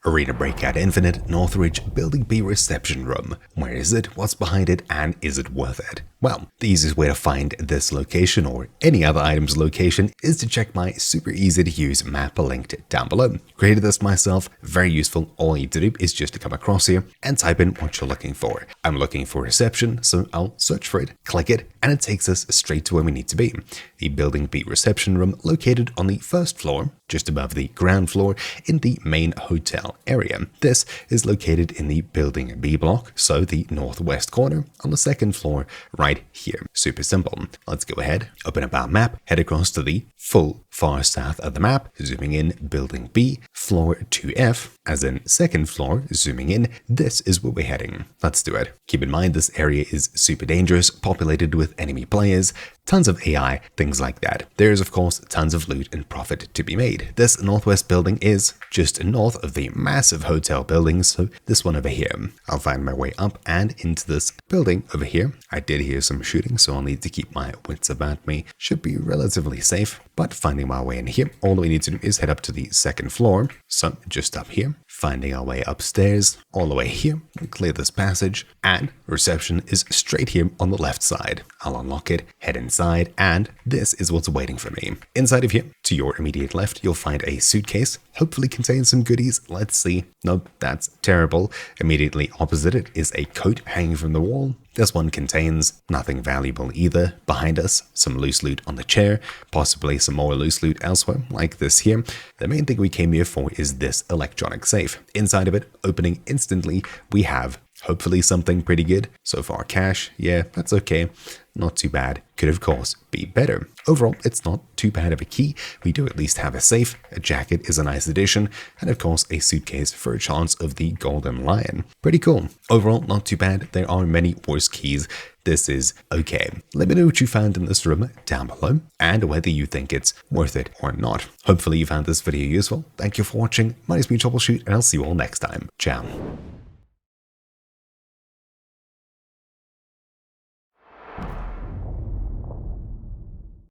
Arena Breakout Infinite, Northridge, Building B reception room. Where is it? What's behind it? And is it worth it? Well, the easiest way to find this location or any other item's location is to check my super easy to use map linked down below. Created this myself, very useful. All you need to do is just to come across here and type in what you're looking for. I'm looking for reception, so I'll search for it, click it, and it takes us straight to where we need to be. The Building B reception room located on the first floor, just above the ground floor in the main hotel area. This is located in the Building B block, so the northwest corner on the second floor right here. Super simple. Let's go ahead, open up our map, head across to the full far south of the map, zooming in Building B, floor 2F, as in second floor, zooming in, this is where we're heading. Let's do it. Keep in mind this area is super dangerous, populated with enemy players, tons of AI, things like that. There's of course tons of loot and profit to be made. This northwest building is just north of the massive hotel building, so this one over here. I'll find my way up and into this building over here. I did hear some shooting, so I'll need to keep my wits about me. Should be relatively safe, but finding my way in here, all we need to do is head up to the second floor. So just up here, finding our way upstairs, all the way here, we'll clear this passage, and reception is straight here on the left side. I'll unlock it, head inside, and this is what's waiting for me. Inside of here, to your immediate left, you'll find a suitcase, hopefully contains some goodies. Let's see. Nope, that's terrible. Immediately opposite it is a coat hanging from the wall. This one contains nothing valuable either. Behind us, some loose loot on the chair, possibly some more loose loot elsewhere, like this here. The main thing we came here for is this electronic safe. Inside of it, opening instantly, we have hopefully something pretty good. So far cash, yeah, that's okay. Not too bad. Could of course be better. Overall, it's not too bad of a key. We do at least have a safe, a jacket is a nice addition, and of course a suitcase for a chance of the golden lion. Pretty cool. Overall, not too bad. There are many worse keys. This is okay. Let me know what you found in this room down below and whether you think it's worth it or not. Hopefully you found this video useful. Thank you for watching. My name is me, Troubleshoot, and I'll see you all next time. Ciao.